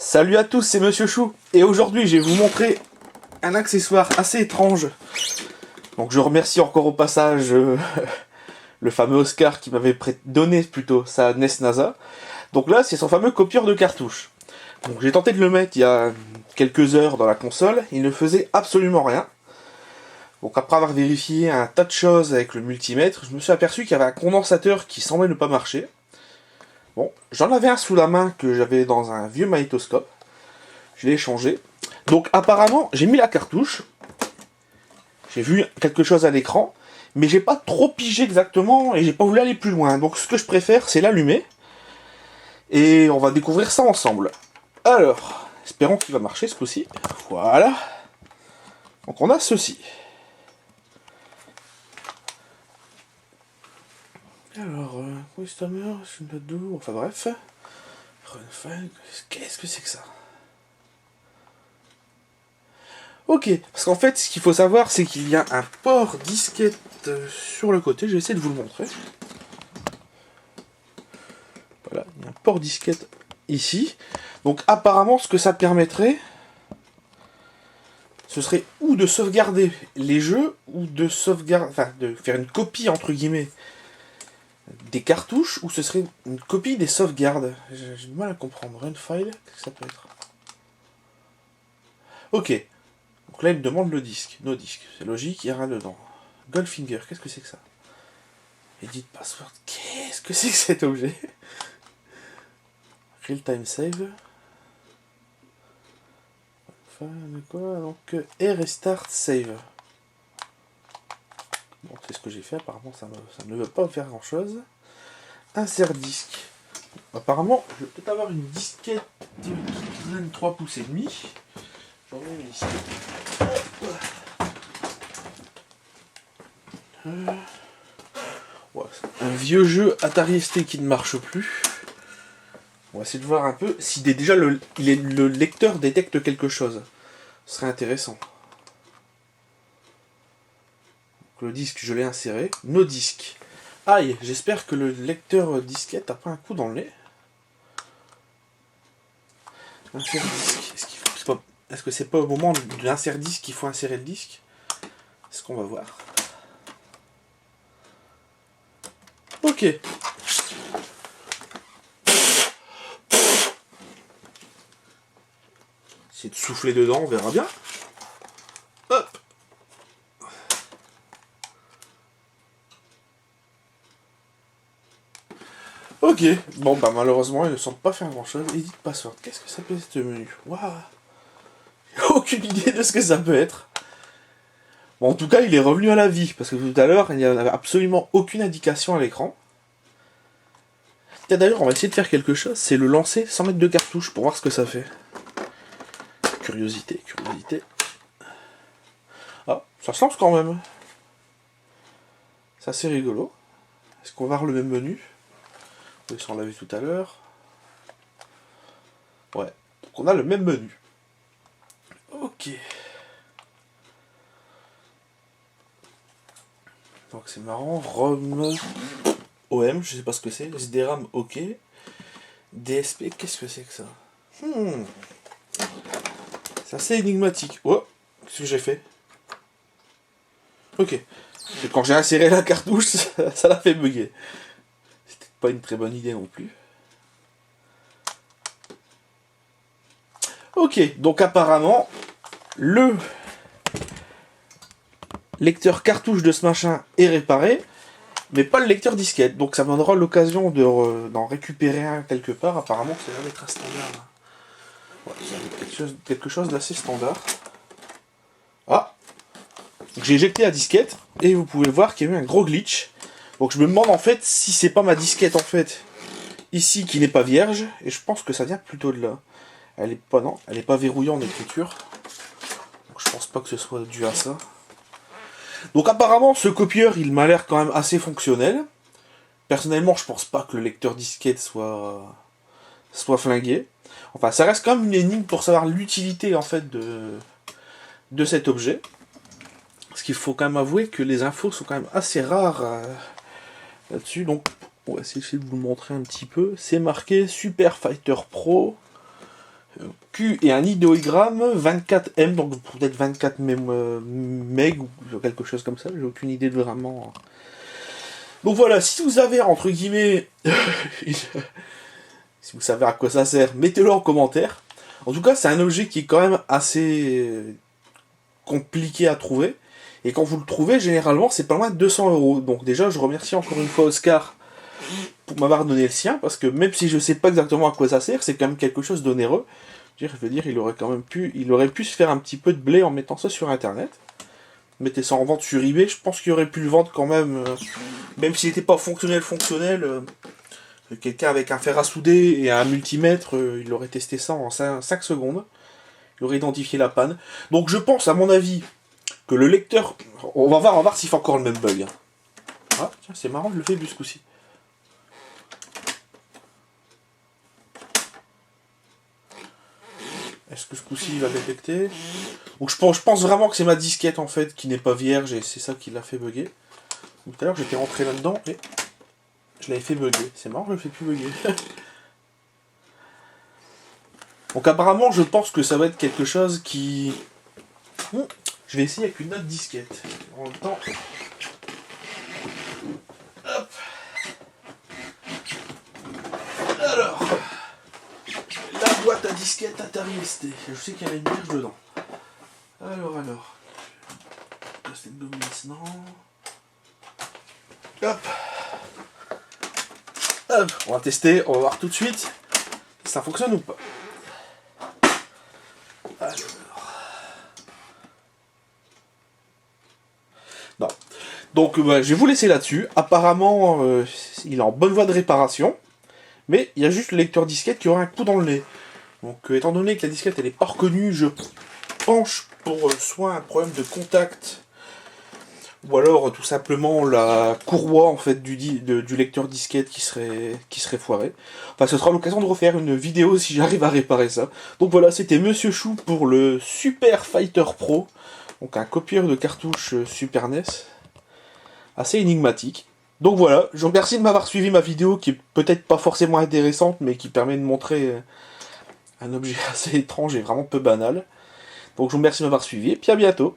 Salut à tous, c'est Monsieur Chou, et aujourd'hui je vais vous montrer un accessoire assez étrange. Donc je remercie encore au passage le fameux Oscar qui m'avait donné plutôt sa NES NASA. Donc là c'est son fameux copieur de cartouches. Donc j'ai tenté de le mettre il y a quelques heures dans la console, il ne faisait absolument rien. Donc après avoir vérifié un tas de choses avec le multimètre, je me suis aperçu qu'il y avait un condensateur qui semblait ne pas marcher. Bon, j'en avais un sous la main que j'avais dans un vieux magnétoscope. Je l'ai changé. Donc apparemment, j'ai mis la cartouche. J'ai vu quelque chose à l'écran. Mais j'ai pas trop pigé exactement et j'ai pas voulu aller plus loin. Donc ce que je préfère, c'est l'allumer. Et on va découvrir ça ensemble. Alors, espérons qu'il va marcher ce coup-ci. Voilà. Donc on a ceci. Alors, Customer, enfin bref. Qu'est-ce que c'est que ça? Ok, parce qu'en fait, ce qu'il faut savoir, c'est qu'il y a un port disquette sur le côté. Je vais essayer de vous le montrer. Voilà, il y a un port disquette ici. Donc apparemment, ce que ça permettrait, ce serait ou de sauvegarder les jeux, ou de de faire une copie, entre guillemets, des cartouches, ou ce serait une copie des sauvegardes. J'ai du mal à comprendre. Run file, qu'est-ce que ça peut être? Ok. Donc là, il me demande le disque. No disque. C'est logique, il y a rien dedans. Goldfinger, qu'est-ce que c'est que ça? Edit password, qu'est-ce que c'est que cet objet? Real time save. Enfin, quoi? Donc, et restart save. Bon, c'est ce que j'ai fait. Apparemment, ça ne veut pas faire grand chose. Insert disque. Apparemment, je vais peut-être avoir une disquette qui donne 3 pouces et demi. J'en ai une ici. Ouais, un vieux jeu Atari ST qui ne marche plus. On va essayer de voir un peu si déjà le lecteur détecte quelque chose. Ce serait intéressant. Donc, le disque, je l'ai inséré. No disque. Aïe, j'espère que le lecteur disquette n'a pas un coup dans le nez. Insert disque. Est-ce que c'est pas au moment de l'insert disque qu'il faut insérer le disque? C'est ce qu'on va voir. Ok. Essayer de souffler dedans, on verra bien. Hop. Ok, bon bah malheureusement il ne semble pas faire grand chose. Edit password, qu'est-ce que ça peut être ce menu? Waouh. J'ai aucune idée de ce que ça peut être. Bon, en tout cas il est revenu à la vie, parce que tout à l'heure il n'y avait absolument aucune indication à l'écran. Tiens d'ailleurs on va essayer de faire quelque chose, c'est le lancer sans mettre de cartouche pour voir ce que ça fait. Curiosité. Ah, ça se lance quand même. C'est assez rigolo. Est-ce qu'on va avoir le même menu? Oui, ça on l'a vu tout à l'heure. Ouais, donc on a le même menu. Ok. Donc c'est marrant. ROM, OM, je sais pas ce que c'est. SDRAM, ok. DSP, qu'est-ce que c'est que ça? C'est assez énigmatique. Oh, qu'est-ce que j'ai fait? Ok. Et quand j'ai inséré la cartouche, ça l'a fait bugger. C'était pas une très bonne idée non plus. Ok, donc apparemment, le lecteur cartouche de ce machin est réparé, mais pas le lecteur disquette. Donc ça me donnera l'occasion d'en récupérer un quelque part. Apparemment, ça va être un standard. Ouais, c'est quelque chose d'assez standard. Ah, j'ai éjecté la disquette et vous pouvez voir qu'il y a eu un gros glitch. Donc je me demande en fait si c'est pas ma disquette en fait ici qui n'est pas vierge, et je pense que ça vient plutôt de là. Elle est pas verrouillée en écriture. Donc je pense pas que ce soit dû à ça. Donc apparemment ce copieur il m'a l'air quand même assez fonctionnel. Personnellement je pense pas que le lecteur disquette soit flingué. Enfin ça reste quand même une énigme pour savoir l'utilité en fait de cet objet. Parce qu'il faut quand même avouer que les infos sont quand même assez rares là-dessus. Donc on va essayer de vous le montrer un petit peu. C'est marqué Super Fighter Pro Q et un idéogramme 24M, donc peut-être 24 meg ou quelque chose comme ça, j'ai aucune idée de vraiment. Donc voilà, si vous avez entre guillemets, si vous savez à quoi ça sert, mettez-le en commentaire. En tout cas, c'est un objet qui est quand même assez compliqué à trouver. Et quand vous le trouvez, généralement, c'est pas loin de 200 €. Donc déjà, je remercie encore une fois Oscar pour m'avoir donné le sien, parce que même si je sais pas exactement à quoi ça sert, c'est quand même quelque chose d'onéreux. Je veux dire, il aurait pu se faire un petit peu de blé en mettant ça sur internet. Mettez ça en vente sur eBay, je pense qu'il aurait pu le vendre quand même, même s'il n'était pas fonctionnel, quelqu'un avec un fer à souder et un multimètre, il aurait testé ça en 5 secondes. Il aurait identifié la panne. Donc je pense, à mon avis, que le lecteur... On va voir s'il fait encore le même bug. Ah, tiens, c'est marrant, je le fais vu ce coup-ci. Est-ce que ce coup-ci il va détecter? Donc je pense vraiment que c'est ma disquette en fait qui n'est pas vierge et c'est ça qui l'a fait bugger. Tout à l'heure j'étais rentré là-dedans et je l'avais fait bugger. C'est marrant, je le fais plus bugger. Donc apparemment je pense que ça va être quelque chose qui... Je vais essayer avec une autre disquette. En même temps... Hop. Alors... La boîte à disquette Atari ST. Je sais qu'il y avait une vierge dedans. Alors... Cette gomme maintenant... Hop. Hop. On va tester, on va voir tout de suite si ça fonctionne ou pas. Alors... Non. Donc je vais vous laisser là-dessus. Apparemment, il est en bonne voie de réparation. Mais il y a juste le lecteur disquette qui aura un coup dans le nez. Donc étant donné que la disquette elle n'est pas reconnue, je penche pour soit un problème de contact, ou alors tout simplement la courroie en fait du lecteur disquette qui serait foirée. Enfin, ce sera l'occasion de refaire une vidéo si j'arrive à réparer ça. Donc voilà, c'était Monsieur Chou pour le Super Fighter Pro. Donc un copieur de cartouche Super NES. Assez énigmatique. Donc voilà, je vous remercie de m'avoir suivi ma vidéo qui est peut-être pas forcément intéressante, mais qui permet de montrer un objet assez étrange et vraiment peu banal. Donc je vous remercie de m'avoir suivi, et puis à bientôt.